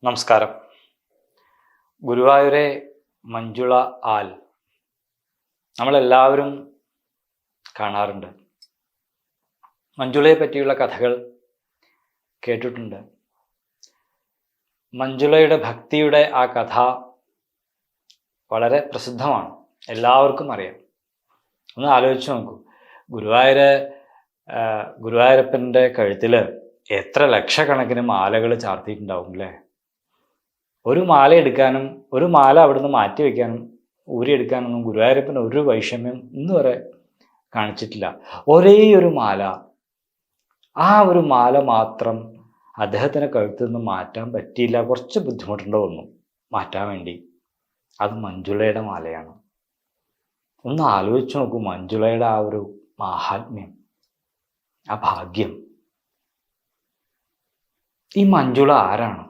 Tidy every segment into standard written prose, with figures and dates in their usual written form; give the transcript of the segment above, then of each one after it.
നമസ്കാരം. ഗുരുവായൂരെ മഞ്ജുള ആൽ നമ്മളെല്ലാവരും കാണാറുണ്ട്. മഞ്ജുളയെ പറ്റിയുള്ള കഥകൾ കേട്ടിട്ടുണ്ട്. മഞ്ജുളയുടെ ഭക്തിയുടെ ആ കഥ വളരെ പ്രസിദ്ധമാണ്, എല്ലാവർക്കും അറിയാം. ഒന്ന് ആലോചിച്ച് നോക്കൂ, ഗുരുവായൂരപ്പൻ്റെ കഴുത്തിൽ എത്ര ലക്ഷക്കണക്കിന് മാലകൾ ചാർത്തിയിട്ടുണ്ടാവും അല്ലേ? ഒരു മാല എടുക്കാനും ഒരു മാല അവിടുന്ന് മാറ്റി വയ്ക്കാനും ഊരിയെടുക്കാനൊന്നും ഗുരുവായൂരപ്പന് ഒരു വൈഷമ്യം ഇന്ന് വരെ കാണിച്ചിട്ടില്ല. ഒരേ ഒരു മാല, ആ ഒരു മാല മാത്രം അദ്ദേഹത്തിന് കഴുത്തിൽ നിന്ന് മാറ്റാൻ പറ്റിയില്ല. കുറച്ച് ബുദ്ധിമുട്ടുണ്ടോ ഒന്നും മാറ്റാൻ വേണ്ടി. അത് മഞ്ജുളയുടെ മാലയാണ്. ഒന്ന് ആലോചിച്ച് നോക്കൂ, മഞ്ജുളയുടെ ആ ഒരു മാഹാത്മ്യം, ആ ഭാഗ്യം. ഈ മഞ്ജുള ആരാണ്?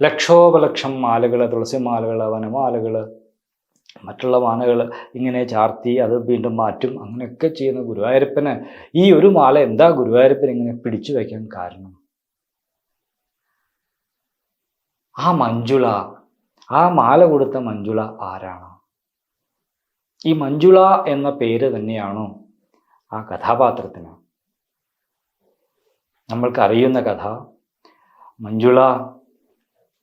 ലക്ഷോപലക്ഷം മാലകൾ, തുളസി മാലകൾ, വനമാലകൾ, മറ്റുള്ള മാലകൾ ഇങ്ങനെ ചാർത്തി അത് വീണ്ടും മാറ്റും, അങ്ങനെയൊക്കെ ചെയ്യുന്ന ഗുരുവായൂരപ്പന് ഈ ഒരു മാല എന്താ ഗുരുവായൂരപ്പൻ ഇങ്ങനെ പിടിച്ചു വയ്ക്കാൻ കാരണം? ആ മഞ്ജുള, ആ മാല കൊടുത്ത മഞ്ജുള ആരാണ്? ഈ മഞ്ജുള എന്ന പേര് തന്നെയാണോ ആ കഥാപാത്രത്തിന്? നമ്മൾക്കറിയുന്ന കഥ, മഞ്ജുള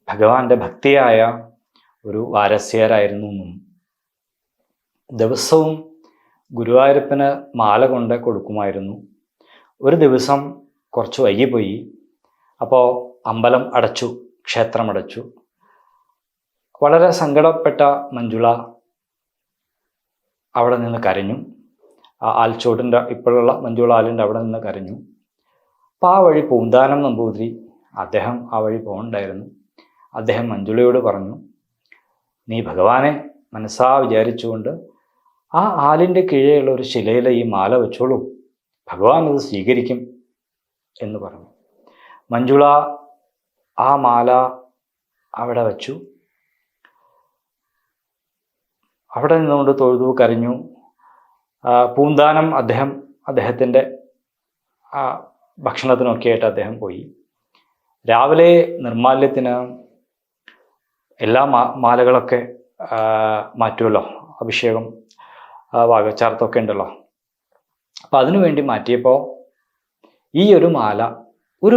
ഭഗവാന്റെ ഭക്തിയായ ഒരു വാരസ്യരായിരുന്നു എന്നും ദിവസവും ഗുരുവായൂരപ്പന് മാല കൊണ്ട് കൊടുക്കുമായിരുന്നു. ഒരു ദിവസം കുറച്ച് വൈകിപ്പോയി. അപ്പോൾ അമ്പലം അടച്ചു, ക്ഷേത്രം അടച്ചു. വളരെ സങ്കടപ്പെട്ട മഞ്ജുള അവിടെ നിന്ന് കരഞ്ഞു. ആ ആൽച്ചോട്ടിൻ്റെ ഇപ്പോഴുള്ള മഞ്ജുള ആലിൻ്റെ അവിടെ നിന്ന് കരഞ്ഞു. അപ്പോൾ ആ വഴി പൂന്താനം നമ്പൂതിരി, അദ്ദേഹം ആ വഴി പോകണ്ടായിരുന്നു. അദ്ദേഹം മഞ്ജുളയോട് പറഞ്ഞു, നീ ഭഗവാനെ മനസ്സാ വിചാരിച്ചുകൊണ്ട് ആ ആലിൻ്റെ കീഴെയുള്ള ഒരു ശിലയിൽ ഈ മാല വെച്ചോളൂ, ഭഗവാൻ അത് സ്വീകരിക്കും എന്ന് പറഞ്ഞു. മഞ്ജുള ആ മാല അവിടെ വച്ചു. അവിടെ നിന്നുകൊണ്ട് തൊഴുതു, കരഞ്ഞു. പൂന്താനം അദ്ദേഹത്തിൻ്റെ ഭക്ഷണത്തിനൊക്കെ ആയിട്ട് അദ്ദേഹം പോയി. രാവിലെ നിർമാല്യത്തിന് എല്ലാ മാലകളൊക്കെ മാറ്റുമല്ലോ, അഭിഷേകം വാഗച്ചാർത്തൊക്കെ ഉണ്ടല്ലോ. അപ്പം അതിനു വേണ്ടി മാറ്റിയപ്പോൾ ഈ ഒരു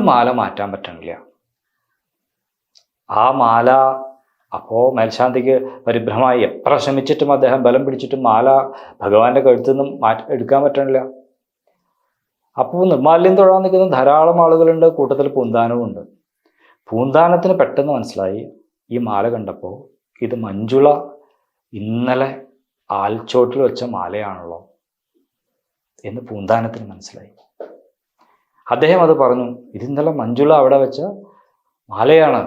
മാല മാറ്റാൻ പറ്റണില്ല. ആ മാല അപ്പോൾ മേൽശാന്തിക്ക് പരിഭ്രമമായി. എത്ര ശ്രമിച്ചിട്ടും അദ്ദേഹം ബലം പിടിച്ചിട്ടും മാല ഭഗവാന്റെ കഴുത്തിൽ നിന്നും എടുക്കാൻ പറ്റണില്ല. അപ്പോൾ നിർമാല്യം തൊഴാൻ നിൽക്കുന്ന ധാരാളം ആളുകളുണ്ട്, കൂട്ടത്തിൽ പൂന്താനവും ഉണ്ട്. പൂന്താനത്തിന് പെട്ടെന്ന് മനസ്സിലായി, ഈ മാല കണ്ടപ്പോൾ ഇത് മഞ്ജുള ഇന്നലെ ആൽച്ചോട്ടിൽ വെച്ച മാലയാണല്ലോ എന്ന് പൂന്താനത്തിന് മനസ്സിലായി. അദ്ദേഹം അത് പറഞ്ഞു, ഇത് ഇന്നലെ മഞ്ജുള അവിടെ വെച്ച മാലയാണ്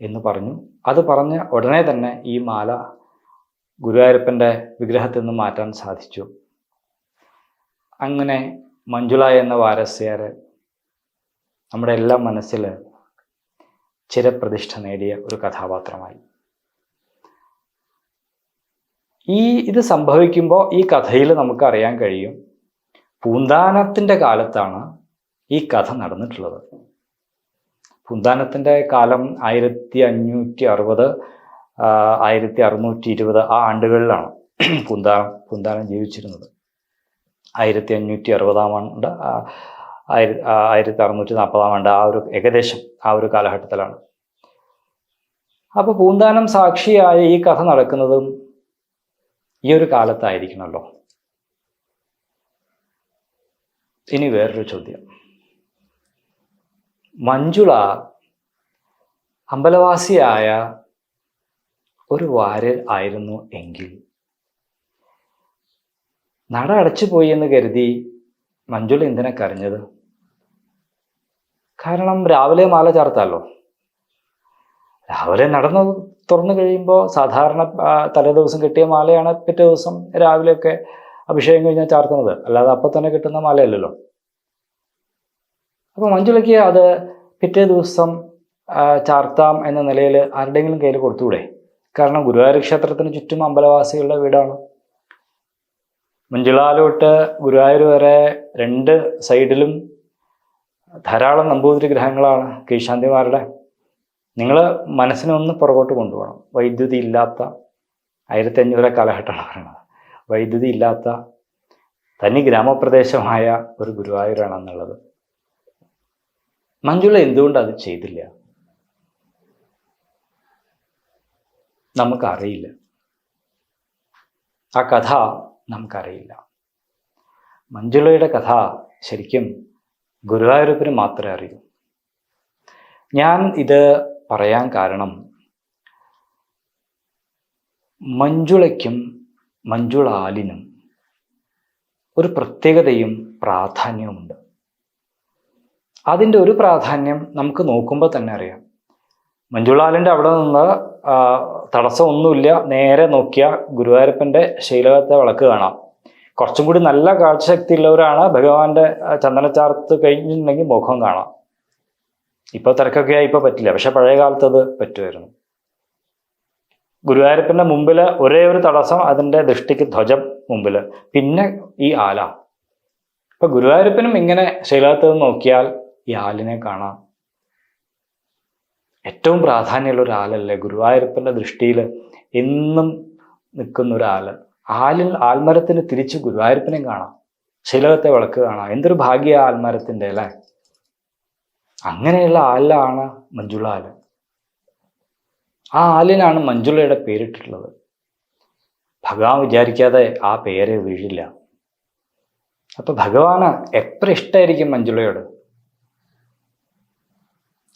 എന്ന് പറഞ്ഞു. അത് പറഞ്ഞ ഉടനെ തന്നെ ഈ മാല ഗുരുവായൂരപ്പൻ്റെ വിഗ്രഹത്തിൽ നിന്ന് മാറ്റാൻ സാധിച്ചു. അങ്ങനെ മഞ്ജുള എന്ന വാരസ്യാർ നമ്മുടെ എല്ലാം മനസ്സിൽ ചിരപ്രതിഷ്ഠ നേടിയ ഒരു കഥാപാത്രമായി. ഇത് സംഭവിക്കുമ്പോൾ ഈ കഥയിൽ നമുക്ക് അറിയാൻ കഴിയും, പൂന്താനത്തിൻ്റെ കാലത്താണ് ഈ കഥ നടന്നിട്ടുള്ളത്. പൂന്താനത്തിൻ്റെ കാലം 1560, 1620 ആ ആണ്ടുകളിലാണ് പൂന്താനം ജീവിച്ചിരുന്നത്. 1560 ആണ്ട്, 1640 ആണ്ട്, ആ ഒരു ഏകദേശം ആ ഒരു കാലഘട്ടത്തിലാണ്. അപ്പോൾ പൂന്താനം സാക്ഷിയായ ഈ കഥ നടക്കുന്നതും ഈ ഒരു കാലത്തായിരിക്കണമല്ലോ. ഇനി വേറൊരു ചോദ്യം, മഞ്ജുള അമ്പലവാസിയായ ഒരു വാര്യർ ആയിരുന്നു എങ്കിൽ നട അടച്ചു പോയി എന്ന് കരുതി മഞ്ജുള എന്തിനാ കരഞ്ഞത്? കാരണം രാവിലെ മാല ചാർത്താമല്ലോ. രാവിലെ തുറന്നു കഴിയുമ്പോൾ സാധാരണ തലേദിവസം കിട്ടിയ മാലയാണ് പിറ്റേ ദിവസം രാവിലെയൊക്കെ അഭിഷേകം കഴിഞ്ഞാൽ ചാർത്തുന്നത്, അല്ലാതെ അപ്പം തന്നെ കിട്ടുന്ന മാലയല്ലല്ലോ. അപ്പോൾ മഞ്ജുളയ്ക്ക് അത് പിറ്റേ ദിവസം ചാർത്താം എന്ന നിലയിൽ ആരുടെയെങ്കിലും കയ്യിൽ കൊടുത്തുകൂടെ? കാരണം ഗുരുവായൂർ ക്ഷേത്രത്തിന് ചുറ്റും അമ്പലവാസികളുടെ വീടാണ്. മഞ്ജുളാലോട്ട് ഗുരുവായൂർ വരെ 2 സൈഡിലും ധാരാളം നമ്പൂതിരി ഗ്രഹങ്ങളാണ് കീഴ്ശാന്തിമാരുടെ. നിങ്ങൾ മനസ്സിനെ ഒന്ന് പുറകോട്ട് കൊണ്ടുപോകണം. വൈദ്യുതി ഇല്ലാത്ത 1500 കാലഘട്ടമാണ് പറയുന്നത്. വൈദ്യുതി ഇല്ലാത്ത തനി ഗ്രാമപ്രദേശമായ ഒരു ഗുരുവായൂരാണെന്നുള്ളത്. മഞ്ജുള എന്തുകൊണ്ട് അത് ചെയ്തില്ല? നമുക്കറിയില്ല. ആ കഥ നമുക്കറിയില്ല. മഞ്ജുളയുടെ കഥ ശരിക്കും ഗുരുവായൂരപ്പന് മാത്രമേ അറിയൂ. ഞാൻ ഇത് പറയാൻ കാരണം മഞ്ജുളയ്ക്കും മഞ്ജുളാലിനും ഒരു പ്രത്യേകതയും പ്രാധാന്യവുമുണ്ട്. അതിൻ്റെ ഒരു പ്രാധാന്യം നമുക്ക് നോക്കുമ്പോൾ തന്നെ അറിയാം. മഞ്ജുളാലിൻ്റെ അവിടെ നിന്ന് തടസ്സമൊന്നുമില്ല, നേരെ നോക്കിയാൽ ഗുരുവായൂരപ്പൻ്റെ ശൈലകത്തെ വിളക്ക് കാണാം. കുറച്ചും കൂടി നല്ല കാഴ്ചശക്തി ഉള്ളവരാണ് ഭഗവാന്റെ ചന്ദനച്ചാർത്ത് കഴിഞ്ഞിട്ടുണ്ടെങ്കിൽ മുഖം കാണാം. ഇപ്പോൾ തിരക്കൊക്കെ ആയി ഇപ്പോൾ പറ്റില്ല, പക്ഷെ പഴയ കാലത്ത് അത് പറ്റുമായിരുന്നു. ഗുരുവായൂരപ്പൻ്റെ മുമ്പിൽ ഒരേ ഒരു തടസ്സം അതിൻ്റെ ദൃഷ്ടിക്ക് ധ്വജം മുമ്പിൽ, പിന്നെ ഈ ആല. ഇപ്പൊ ഗുരുവായൂരപ്പനും ഇങ്ങനെ ശൈലകത്ത് നിന്ന് നോക്കിയാൽ ഈ ആലിനെ കാണാം. ഏറ്റവും പ്രാധാന്യമുള്ള ഒരു ആലല്ലേ ഗുരുവായൂരപ്പൻ്റെ ദൃഷ്ടിയിൽ എന്നും നിൽക്കുന്ന ഒരാള്. ആൽമരത്തിന് തിരിച്ച് ഗുരുവായൂരപ്പനെയും കാണാം, ശൈലകത്തെ വിളക്ക് കാണാം. എന്തൊരു ഭാഗ്യ ആൽമരത്തിൻ്റെ അല്ലേ. അങ്ങനെയുള്ള ആലാണ് മഞ്ജുള ആല്. ആ ആലിനാണ് മഞ്ജുളയുടെ പേരിട്ടിട്ടുള്ളത്. ഭഗവാൻ വിചാരിക്കാതെ ആ പേര് വീഴില്ല. അപ്പൊ ഭഗവാന് എത്ര ഇഷ്ടമായിരിക്കും മഞ്ജുളയോട്.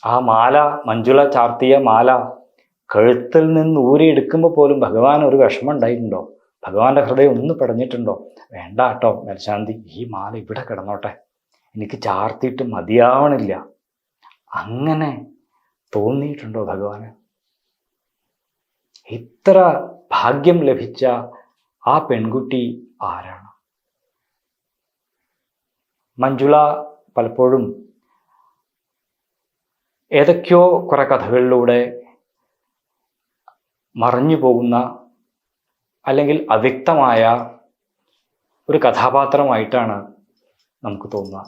ആ മാല, മഞ്ജുള ചാർത്തിയ മാല കഴുത്തിൽ നിന്ന് ഊരിയെടുക്കുമ്പോൾ പോലും ഭഗവാൻ ഒരു വിഷമം ഉണ്ടായിട്ടുണ്ടോ? ഭഗവാന്റെ ഹൃദയം ഒന്ന് പടഞ്ഞിട്ടുണ്ടോ? വേണ്ട കേട്ടോ മേൽശാന്തി, ഈ മാല ഇവിടെ കിടന്നോട്ടെ, എനിക്ക് ചാർത്തിയിട്ട് മതിയാവണില്ല, അങ്ങനെ തോന്നിയിട്ടുണ്ടോ ഭഗവാന്? ഇത്ര ഭാഗ്യം ലഭിച്ച ആ പെൺകുട്ടി ആരാണ്? മഞ്ജുള പലപ്പോഴും ഏതൊക്കെയോ കുറെ കഥകളിലൂടെ മറഞ്ഞു പോകുന്ന അല്ലെങ്കിൽ അവ്യക്തമായ ഒരു കഥാപാത്രമായിട്ടാണ് നമുക്ക് തോന്നുക.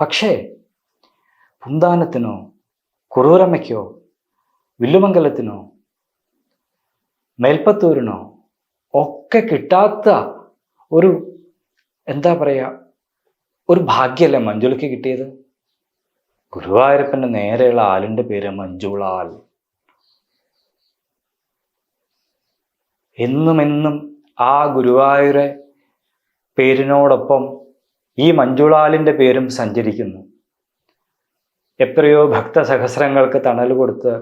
പക്ഷേ പുന്താനത്തിനോ കുറൂരമ്മയ്ക്കോ വില്ലുമംഗലത്തിനോ മേൽപ്പത്തൂരിനോ ഒക്കെ കിട്ടാത്ത ഒരു എന്താ പറയുക, ഒരു ഭാഗ്യമല്ലേ മഞ്ജുളയ്ക്ക് കിട്ടിയത്. ഗുരുവായൂരപ്പൻ്റെ നേരെയുള്ള ആലിൻ്റെ പേര് മഞ്ജുളാൽ. എന്നുമെന്നും ആ ഗുരുവായൂരെ പേരിനോടൊപ്പം ഈ മഞ്ജുളാലിൻ്റെ പേരും സഞ്ചരിക്കുന്നു. എത്രയോ ഭക്തസഹസ്രങ്ങൾക്ക് തണൽ കൊടുത്ത്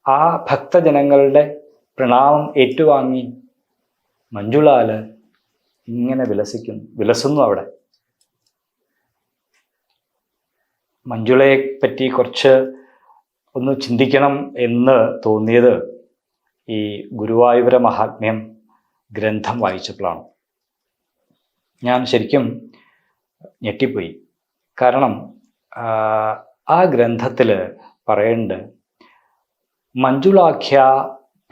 ആ ഭക്തജനങ്ങളുടെ പ്രണാമം ഏറ്റുവാങ്ങി മഞ്ജുളാല് ഇങ്ങനെ വിലസുന്നു അവിടെ. മഞ്ജുളയെ പറ്റി കുറച്ച് ഒന്ന് ചിന്തിക്കണം എന്ന് തോന്നിയത് ഈ ഗുരുവായൂര മഹാത്മ്യം ഗ്രന്ഥം വായിച്ചപ്പോഴാണ്. ഞാൻ ശരിക്കും ഞെട്ടിപ്പോയി. കാരണം ആ ഗ്രന്ഥത്തിൽ പറയുന്നുണ്ട്, മഞ്ജുളാഖ്യ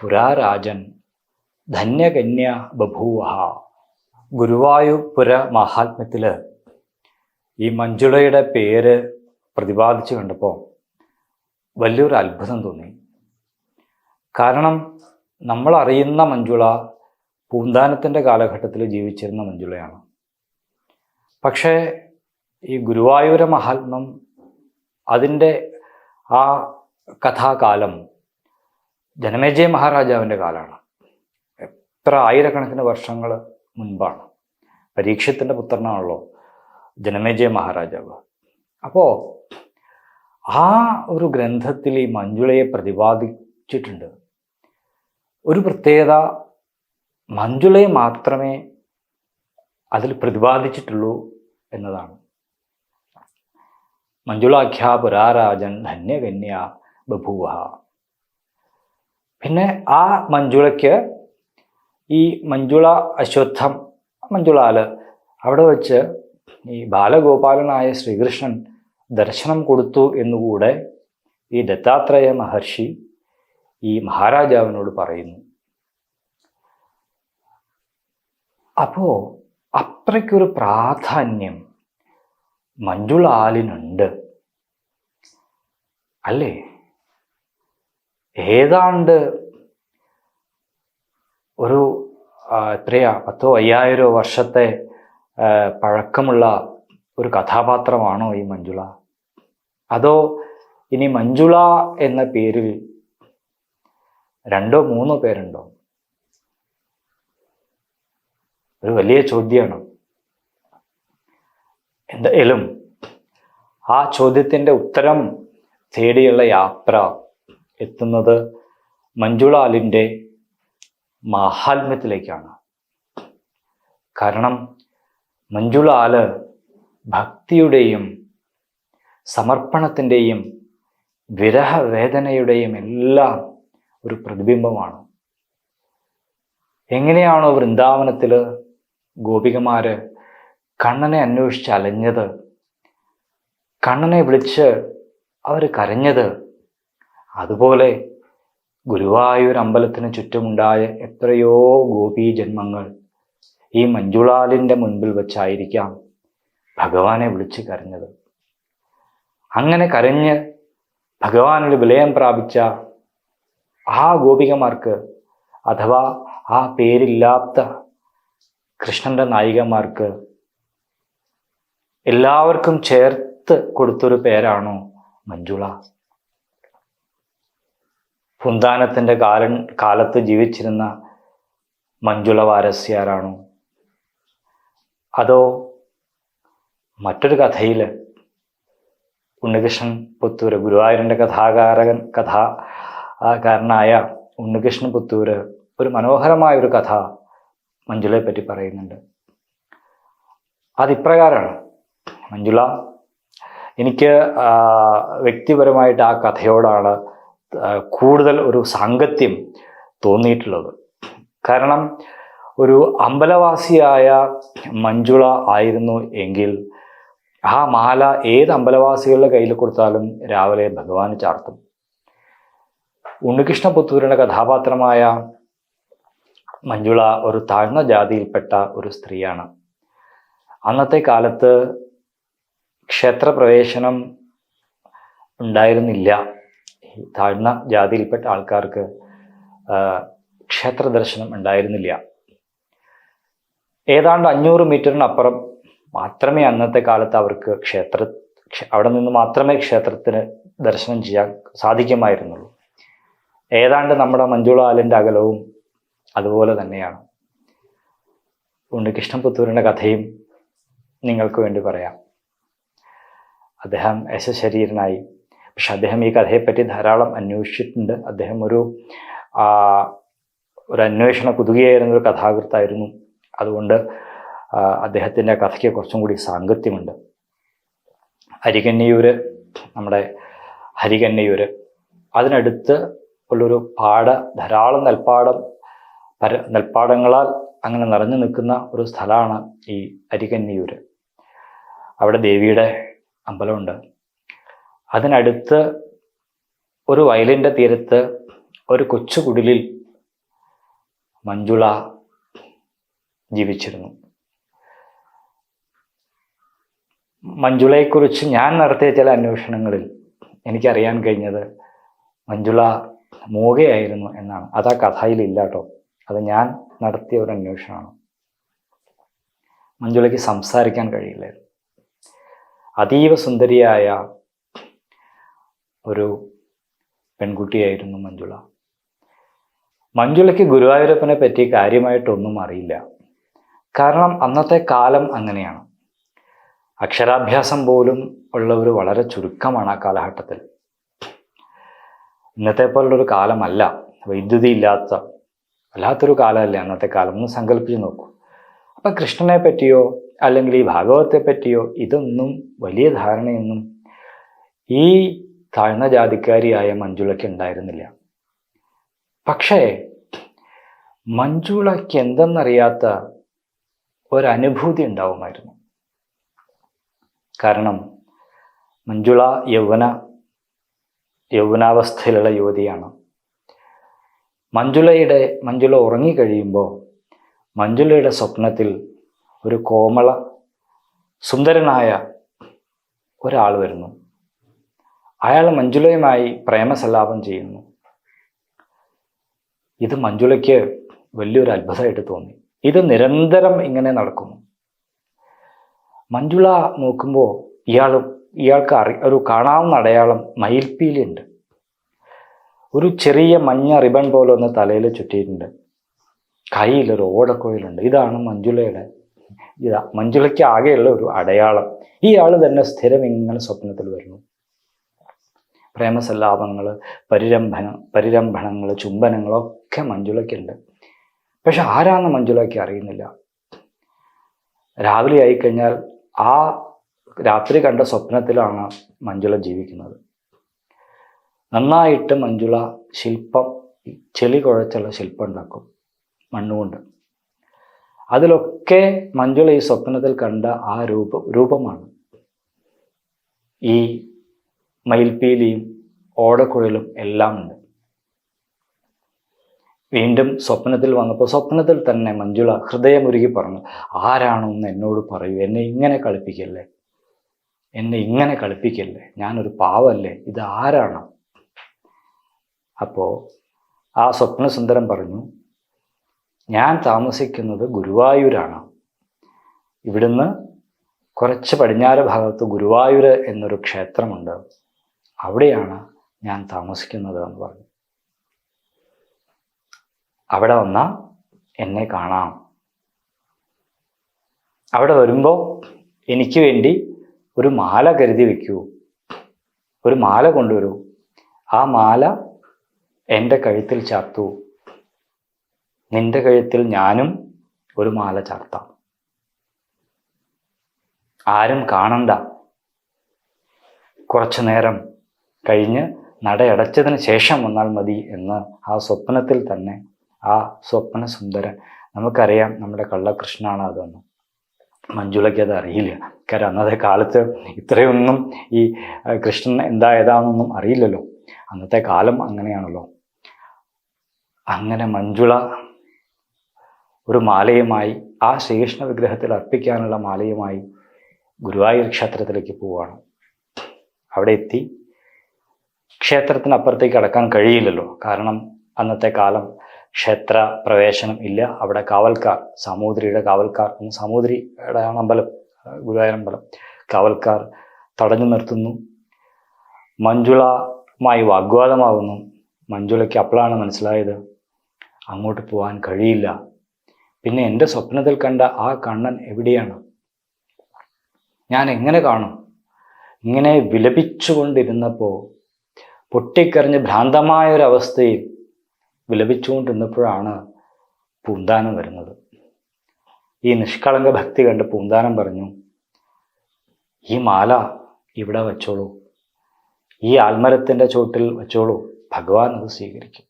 പുരാരാജൻ ധന്യകന്യ ബഭൂവ. ഗുരുവായൂർ മഹാത്മ്യത്തിൽ ഈ മഞ്ജുളയുടെ പേര് പ്രതിപാദിച്ചു കണ്ടപ്പോൾ വലിയൊരു അത്ഭുതം തോന്നി. കാരണം നമ്മൾ അറിയുന്ന മഞ്ജുള പൂന്താനത്തിൻ്റെ കാലഘട്ടത്തിൽ ജീവിച്ചിരുന്ന മഞ്ജുളയാണ്. പക്ഷേ ഈ ഗുരുവായൂര മഹാത്മ്യം അതിൻ്റെ ആ കഥാകാലം ജനമേജയ മഹാരാജാവിൻ്റെ കാലമാണ്. എത്ര ആയിരക്കണക്കിന് വർഷങ്ങൾ മുൻപാണ്. പരീക്ഷത്തിൻ്റെ പുത്രനാണല്ലോ ജനമേജയ മഹാരാജാവ്. അപ്പോൾ ആ ഒരു ഗ്രന്ഥത്തിൽ ഈ മഞ്ജുളയെ പ്രതിപാദിച്ചിട്ടുണ്ട്. ഒരു പ്രത്യേകത, മഞ്ജുളയെ മാത്രമേ അതിൽ പ്രതിപാദിച്ചിട്ടുള്ളൂ എന്നതാണ്. മഞ്ജുളാഖ്യ പുരാരാജൻ ധന്യകന്യ ബഭൂവ. പിന്നെ ആ മഞ്ജുളയ്ക്ക് ഈ മഞ്ജുള അശ്വത്ഥം മഞ്ജുളാല് അവിടെ വെച്ച് ഈ ബാലഗോപാലനായ ശ്രീകൃഷ്ണൻ ദർശനം കൊടുത്തു എന്നുകൂടെ ഈ ദത്താത്രേയ മഹർഷി ഈ മഹാരാജാവിനോട് പറയുന്നു. . അപ്പോൾ അത്രയ്ക്കൊരു പ്രാധാന്യം മഞ്ജുളാലിനുണ്ട് അല്ലേ? ഏതാണ്ട് ഒരു എത്രയാ 10,000-5,000 വർഷത്തെ പഴക്കമുള്ള ഒരു കഥാപാത്രമാണോ ഈ മഞ്ജുള? അതോ ഇനി മഞ്ജുള എന്ന പേരിൽ 2-3 പേരുണ്ടോ? ഒരു വലിയ ചോദ്യമാണ്. എന്തായാലും ആ ചോദ്യത്തിൻ്റെ ഉത്തരം തേടിയുള്ള യാത്ര എത്തുന്നത് മഞ്ജുളാലിൻ്റെ മാഹാത്മ്യത്തിലേക്കാണ്. കാരണം മഞ്ജുളാല് ഭക്തിയുടെയും സമർപ്പണത്തിൻ്റെയും വിരഹവേദനയുടെയും എല്ലാം ഒരു പ്രതിബിംബമാണ്. എങ്ങനെയാണോ വൃന്ദാവനത്തിൽ ഗോപികമാര് കണ്ണനെ അന്വേഷിച്ച് അലഞ്ഞത്, കണ്ണനെ വിളിച്ച് അവർ കരഞ്ഞത്, അതുപോലെ ഗുരുവായൂർ അമ്പലത്തിന് ചുറ്റുമുണ്ടായ എത്രയോ ഗോപീ ജന്മങ്ങൾ ഈ മഞ്ജുളാലിൻ്റെ മുൻപിൽ വെച്ചായിരിക്കാം ഭഗവാനെ വിളിച്ച് കരഞ്ഞത്. അങ്ങനെ കരഞ്ഞ് ഭഗവാനിൽ വിലയം പ്രാപിച്ച ആ ഗോപികമാർക്ക്, അഥവാ ആ പേരില്ലാത്ത കൃഷ്ണന്റെ നായികമാർക്ക് എല്ലാവർക്കും ചേർത്ത് കൊടുത്തൊരു പേരാണോ മഞ്ജുള? പുന്താനത്തിൻ്റെ കാലത്ത് ജീവിച്ചിരുന്ന മഞ്ജുള വാരസ്യാരാണോ? അതോ മറ്റൊരു കഥയിൽ ഉണ്ണികൃഷ്ണൻ പുത്തൂര്, ഗുരുവായൂരിൻ്റെ കഥാകാരനായ ഉണ്ണികൃഷ്ണൻ പുത്തൂര് ഒരു മനോഹരമായൊരു കഥ മഞ്ജുളയെ പറ്റി പറയുന്നുണ്ട്. അതിപ്രകാരമാണ്. മഞ്ജുള, എനിക്ക് വ്യക്തിപരമായിട്ട് ആ കഥയോടാണ് കൂടുതൽ ഒരു സാംഗത്യം തോന്നിയിട്ടുള്ളത്. കാരണം ഒരു അമ്പലവാസിയായ മഞ്ജുള ആയിരുന്നു എങ്കിൽ ആ മാല ഏത് അമ്പലവാസികളുടെ കയ്യിൽ കൊടുത്താലും രാവിലെ ഭഗവാന് ചാർത്തും. ഉണ്ണികൃഷ്ണ പുത്തൂരിൻ്റെ കഥാപാത്രമായ മഞ്ജുള ഒരു താഴ്ന്ന ജാതിയിൽപ്പെട്ട ഒരു സ്ത്രീയാണ്. അന്നത്തെ കാലത്ത് ക്ഷേത്രപ്രവേശനം ഉണ്ടായിരുന്നില്ല. താഴ്ന്ന ജാതിയിൽപ്പെട്ട ആൾക്കാർക്ക് ക്ഷേത്ര ദർശനം ഉണ്ടായിരുന്നില്ല. ഏതാണ്ട് 500 മീറ്ററിനപ്പുറം മാത്രമേ അന്നത്തെ കാലത്ത് അവർക്ക് അവിടെ നിന്ന് മാത്രമേ ക്ഷേത്രത്തിന് ദർശനം ചെയ്യാൻ സാധിക്കുമായിരുന്നുള്ളൂ. ഏതാണ്ട് നമ്മുടെ മഞ്ജുളാലിൻ്റെ അകലവും അതുപോലെ തന്നെയാണ്. ഉണ്ണികൃഷ്ണൻ പുത്തൂരിൻ്റെ കഥയും നിങ്ങൾക്ക് വേണ്ടി പറയാം. അദ്ദേഹം യശശരീരനായി. പക്ഷെ അദ്ദേഹം ഈ കഥയെപ്പറ്റി ധാരാളം അന്വേഷിച്ചിട്ടുണ്ട്. അദ്ദേഹം ഒരു അന്വേഷണ കുതുകിയായിരുന്നൊരു കഥാകൃത്തായിരുന്നു. അതുകൊണ്ട് അദ്ദേഹത്തിൻ്റെ കഥയ്ക്ക് കുറച്ചും കൂടി സാംഗത്യമുണ്ട്. നമ്മുടെ ഹരികന്നിയൂര്, അതിനടുത്ത് ഉള്ളൊരു ധാരാളം നെൽപ്പാടങ്ങളാൽ അങ്ങനെ നിറഞ്ഞു നിൽക്കുന്ന ഒരു സ്ഥലമാണ് ഈ ഹരികന്നിയൂര്. അവിടെ ദേവിയുടെ അമ്പലമുണ്ട്. അതിനടുത്ത് ഒരു വയലിൻ്റെ തീരത്ത് ഒരു കൊച്ചു കുടിലിൽ മഞ്ജുള ജീവിച്ചിരുന്നു. മഞ്ജുളയെക്കുറിച്ച് ഞാൻ നടത്തിയ ചില അന്വേഷണങ്ങളിൽ എനിക്കറിയാൻ കഴിഞ്ഞത് മഞ്ജുള മൂകയായിരുന്നു എന്നാണ്. അത് ആ കഥയിലില്ല കേട്ടോ. അത് ഞാൻ നടത്തിയ ഒരു അന്വേഷണമാണ്. മഞ്ജുളയ്ക്ക് സംസാരിക്കാൻ കഴിയില്ലായിരുന്നു. അതീവ സുന്ദരിയായ ഒരു പെൺകുട്ടിയായിരുന്നു മഞ്ജുള. മഞ്ജുളയ്ക്ക് ഗുരുവായൂരപ്പനെ പറ്റി കാര്യമായിട്ടൊന്നും അറിയില്ല. കാരണം അന്നത്തെ കാലം അങ്ങനെയാണ്. അക്ഷരാഭ്യാസം പോലും ഉള്ളവർ വളരെ ചുരുക്കമാണ് ആ കാലഘട്ടത്തിൽ. ഇന്നത്തെ പോലുള്ളൊരു കാലമല്ല. വൈദ്യുതി വല്ലാത്തൊരു കാലമല്ലേ അന്നത്തെ കാലം. ഒന്ന് സങ്കല്പിച്ച് നോക്കൂ. അപ്പം കൃഷ്ണനെ പറ്റിയോ അല്ലെങ്കിൽ ഈ ഭാഗവത്തെ പറ്റിയോ ഇതൊന്നും വലിയ ധാരണയൊന്നും ഈ താഴ്ന്ന ജാതിക്കാരിയായ മഞ്ജുളയ്ക്ക് ഉണ്ടായിരുന്നില്ല. പക്ഷേ മഞ്ജുളയ്ക്ക് എന്തെന്നറിയാത്ത ഒരനുഭൂതി ഉണ്ടാവുമായിരുന്നു. കാരണം മഞ്ജുള യൗവനാവസ്ഥയിലുള്ള യുവതിയാണ്. മഞ്ജുള ഉറങ്ങിക്കഴിയുമ്പോൾ മഞ്ജുളയുടെ സ്വപ്നത്തിൽ ഒരു കോമള സുന്ദരനായ ഒരാൾ വരുന്നു. അയാൾ മഞ്ജുളയുമായി പ്രേമസല്ലാപം ചെയ്യുന്നു. ഇത് മഞ്ജുളയ്ക്ക് വലിയൊരു അത്ഭുതമായിട്ട് തോന്നി. ഇത് നിരന്തരം ഇങ്ങനെ നടക്കുന്നു. മഞ്ജുള നോക്കുമ്പോൾ ഇയാൾക്ക് ഒരു കാണാവുന്ന അടയാളം മയിൽപ്പീലിയുണ്ട്. ഒരു ചെറിയ മഞ്ഞ റിബൺ പോലെ ഒന്ന് തലയിൽ ചുറ്റിയിട്ടുണ്ട്. കയ്യിലൊരു ഓടക്കുഴലുണ്ട്. ഇതാണ് മഞ്ജുളയ്ക്ക് ആകെയുള്ള ഒരു അടയാളം. ഈ ആൾ തന്നെ സ്ഥിരം ഇങ്ങനെ സ്വപ്നത്തിൽ വരുന്നു. പ്രേമസല്ലാപങ്ങൾ, പരിരംഭണങ്ങൾ, ചുംബനങ്ങളൊക്കെ മഞ്ജുളയ്ക്കുണ്ട്. പക്ഷെ ആരാന്ന് മഞ്ജുളയ്ക്ക് അറിയുന്നില്ല. രാവിലെ ആയിക്കഴിഞ്ഞാൽ ആ രാത്രി കണ്ട സ്വപ്നത്തിലാണ് മഞ്ജുള ജീവിക്കുന്നത്. നന്നായിട്ട് മഞ്ജുള ചെളി കുഴച്ചുള്ള ശില്പം ഉണ്ടാക്കും മണ്ണുകൊണ്ട്. അതിലൊക്കെ മഞ്ജുള ഈ സ്വപ്നത്തിൽ കണ്ട ആ രൂപമാണ് ഈ മയിൽപ്പീലിയും ഓടക്കുഴലും എല്ലാം ഉണ്ട്. വീണ്ടും സ്വപ്നത്തിൽ വന്നപ്പോൾ സ്വപ്നത്തിൽ തന്നെ മഞ്ജുള ഹൃദയമുരുകി പറഞ്ഞു, ആരാണെന്ന് എന്നോട് പറയൂ, എന്നെ ഇങ്ങനെ കളിപ്പിക്കല്ലേ, ഞാനൊരു പാവല്ലേ, ഇത് ആരാണ്? അപ്പോൾ ആ സ്വപ്നസുന്ദരം പറഞ്ഞു, ഞാൻ താമസിക്കുന്നത് ഗുരുവായൂരാണ്. ഇവിടുന്ന് കുറച്ച് പടിഞ്ഞാറ് ഭാഗത്ത് ഗുരുവായൂർ എന്നൊരു ക്ഷേത്രമുണ്ട്, അവിടെയാണ് ഞാൻ താമസിക്കുന്നത് എന്ന് പറഞ്ഞു. അവിടെ വന്നാൽ എന്നെ കാണാം. അവിടെ വരുമ്പോൾ എനിക്ക് വേണ്ടി ഒരു മാല കരുതി വെക്കൂ, ഒരു മാല കൊണ്ടുവരൂ, ആ മാല എൻ്റെ കഴുത്തിൽ ചാർത്തൂ, നിന്റെ കഴുത്തിൽ ഞാനും ഒരു മാല ചാർത്താം, ആരും കാണണ്ട. കുറച്ചു നേരം കഴിഞ്ഞ് നടയടച്ചതിന് ശേഷം വന്നാൽ മതി എന്ന് ആ സ്വപ്നത്തിൽ തന്നെ ആ സ്വപ്ന സുന്ദരൻ, നമുക്കറിയാം നമ്മുടെ കള്ളകൃഷ്ണനാണ് അതൊന്നും, മഞ്ജുളയ്ക്ക് അത് അറിയില്ല. കാരണം അന്നത്തെ കാലത്ത് ഇത്രയൊന്നും ഈ കൃഷ്ണൻ ഏതാണെന്നൊന്നും അറിയില്ലല്ലോ. അന്നത്തെ കാലം അങ്ങനെയാണല്ലോ. അങ്ങനെ മഞ്ജുള ഒരു മാലയുമായി, ആ ശ്രീകൃഷ്ണ വിഗ്രഹത്തിൽ അർപ്പിക്കാനുള്ള മാലയുമായി ഗുരുവായൂർ ക്ഷേത്രത്തിലേക്ക് പോവുകയാണ്. അവിടെ എത്തി. ക്ഷേത്രത്തിനപ്പുറത്തേക്ക് കടക്കാൻ കഴിയില്ലല്ലോ, കാരണം അന്നത്തെ കാലം ക്ഷേത്ര പ്രവേശനം ഇല്ല. അവിടെ കാവൽക്കാർ, സാമൂതിരിയുടെ കാവൽക്കാർ, സാമൂതിരിയുടെ അമ്പലം, ഗുരുവായൂർ അമ്പലം, കാവൽക്കാർ തടഞ്ഞു നിർത്തുന്നു. മഞ്ജുളയുമായി വാഗ്വാദമാകുന്നു. മഞ്ജുളയ്ക്ക് അപ്പോഴാണ് മനസ്സിലായത് അങ്ങോട്ട് പോകാൻ കഴിയില്ല. പിന്നെ എൻ്റെ സ്വപ്നത്തിൽ കണ്ട ആ കണ്ണൻ എവിടെയാണ്? ഞാൻ എങ്ങനെ കാണും? ഇങ്ങനെ വിലപിച്ചുകൊണ്ടിരുന്നപ്പോൾ, പൊട്ടിക്കരഞ്ഞ് ഭ്രാന്തമായൊരവസ്ഥയിൽ വിലപിച്ചുകൊണ്ടിരുന്നപ്പോഴാണ് പൂന്താനം വരുന്നത്. ഈ നിഷ്കളങ്ക ഭക്തി കണ്ട് പൂന്താനം പറഞ്ഞു, ഈ മാല ഇവിടെ വച്ചോളൂ, ഈ ആൽമരത്തിൻ്റെ ചോട്ടിൽ വച്ചോളൂ, ഭഗവാൻ അത് സ്വീകരിക്കും.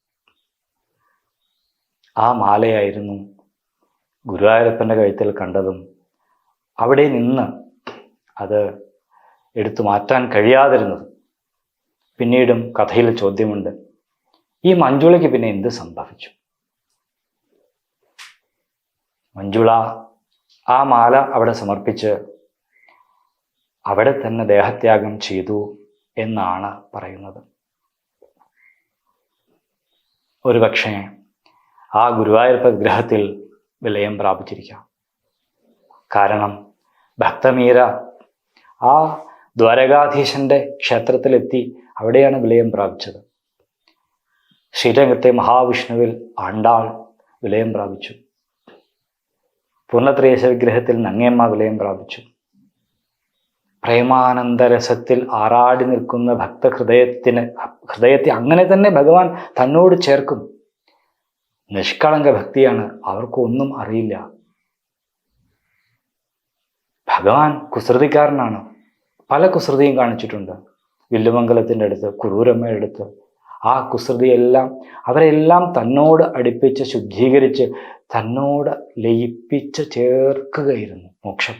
ആ മാലയായിരുന്നു ഗുരുവായൂരപ്പൻ്റെ കഴുത്തിൽ കണ്ടതും അവിടെ നിന്ന് അത് എടുത്തു മാറ്റാൻ കഴിയാതിരുന്നത്. പിന്നീടും കഥയിൽ ചോദ്യമുണ്ട്, ഈ മഞ്ജുളയ്ക്ക് പിന്നെ എന്ത് സംഭവിച്ചു? മഞ്ജുള ആ മാല അവിടെ സമർപ്പിച്ച് അവിടെ തന്നെ ദേഹത്യാഗം ചെയ്തു എന്നാണ് പറയുന്നത്. ഒരുപക്ഷെ ആ ഗുരുവായൂരപ്പ വിഗ്രഹത്തിൽ വിലയം പ്രാപിച്ചിരിക്കാം. കാരണം ഭക്തമീര ആ ദ്വാരകാധീശന്റെ ക്ഷേത്രത്തിലെത്തി അവിടെയാണ് വിലയം പ്രാപിച്ചത്. ശ്രീരംഗത്തെ മഹാവിഷ്ണുവിൽ ആണ്ടാൾ വിലയം പ്രാപിച്ചു. പൂർണ്ണത്രേശ വിഗ്രഹത്തിൽ നങ്ങേമ്മ വിലയം പ്രാപിച്ചു. പ്രേമാനന്ദരസത്തിൽ ആറാടി നിൽക്കുന്ന ഹൃദയത്തെ അങ്ങനെ തന്നെ ഭഗവാൻ തന്നോട് ചേർക്കും. നിഷ്കളങ്ക ഭക്തിയാണ്, അവർക്കൊന്നും അറിയില്ല. ഭഗവാൻ കുസൃതിക്കാരനാണ്, പല കുസൃതിയും കാണിച്ചിട്ടുണ്ട്. വില്ലുമംഗലത്തിൻ്റെ അടുത്ത്, കുറൂരമ്മയുടെ അടുത്ത്, ആ കുസൃതിയെല്ലാം അവരെല്ലാം തന്നോട് അടുപ്പിച്ച് ശുദ്ധീകരിച്ച് തന്നോട് ലയിപ്പിച്ച് ചേർക്കുകയായിരുന്നു മോക്ഷം.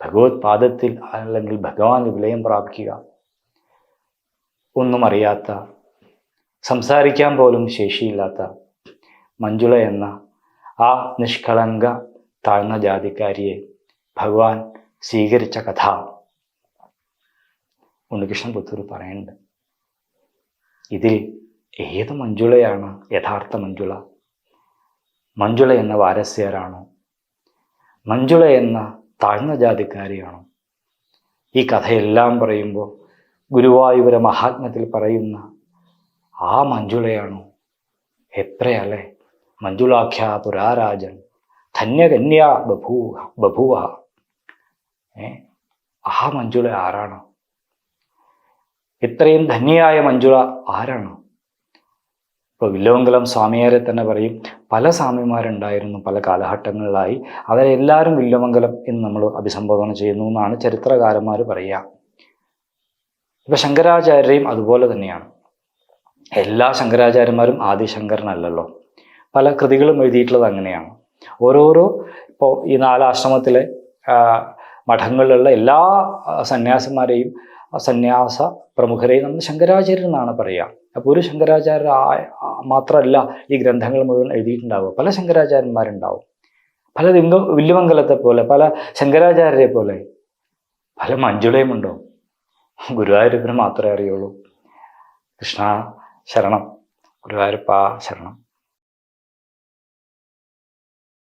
ഭഗവത് പാദത്തിൽ അല്ലെങ്കിൽ ഭഗവാൻ വിലയം പ്രാപിക്കുക. ഒന്നും അറിയാത്ത, സംസാരിക്കാൻ പോലും ശേഷിയില്ലാത്ത മഞ്ജുള എന്ന ആ നിഷ്കളങ്ക താഴ്ന്ന ജാതിക്കാരിയെ ഭഗവാൻ സ്വീകരിച്ച കഥ ഉണ്ണികൃഷ്ണൻ പുത്തൂർ പറയുന്നുണ്ട്. ഇതിൽ ഏത് മഞ്ജുളയാണ് യഥാർത്ഥ മഞ്ജുള? മഞ്ജുള എന്ന വാരസ്യാരാണോ? മഞ്ജുള എന്ന താഴ്ന്ന ജാതിക്കാരിയാണോ? ഈ കഥയെല്ലാം പറയുമ്പോൾ ഗുരുവായൂര മഹാത്മ്യത്തിൽ പറയുന്ന ആ മഞ്ജുളയാണോ? എത്രയല്ലേ? മഞ്ജുളാഖ്യ പുരാരാജൻ ധന്യകന്യാ ബഭൂവ. ആ മഞ്ജുള ആരാണ്? ഇത്രയും ധന്യയായ മഞ്ജുള ആരാണ്? ഇപ്പോൾ വില്ലുമംഗലം സ്വാമിയാരെ തന്നെ പറയും, പല സ്വാമിമാരുണ്ടായിരുന്നു പല കാലഘട്ടങ്ങളിലായി, അവരെല്ലാവരും വില്ലുമംഗലം എന്ന് നമ്മൾ അഭിസംബോധന ചെയ്യുന്നു എന്നാണ് ചരിത്രകാരന്മാർ പറയുക. ഇപ്പം ശങ്കരാചാര്യരെയും അതുപോലെ തന്നെയാണ്. എല്ലാ ശങ്കരാചാര്യന്മാരും ആദിശങ്കരനല്ലല്ലോ. പല കൃതികളും എഴുതിയിട്ടുള്ളത് അങ്ങനെയാണ്. ഓരോരോ ഇപ്പോൾ ഈ 4 ആശ്രമത്തിലെ മഠങ്ങളിലുള്ള എല്ലാ സന്യാസിമാരെയും സന്യാസ പ്രമുഖരെയും നമ്മൾ ശങ്കരാചാര്യർ എന്നാണ് പറയുക. അപ്പോൾ ഒരു ശങ്കരാചാര്യ മാത്രമല്ല ഈ ഗ്രന്ഥങ്ങൾ മുഴുവൻ എഴുതിയിട്ടുണ്ടാവുക. പല ശങ്കരാചാര്യന്മാരുണ്ടാവും. പല വില്ലുമംഗലത്തെ പോലെ, പല ശങ്കരാചാര്യരെ പോലെ പല മഞ്ജുളയും ഉണ്ടോ? ഗുരുവായൂരപ്പന് മാത്രമേ അറിയുള്ളൂ. കൃഷ്ണ ശരണം, ഗുരുവായൂരപ്പ ശരണം.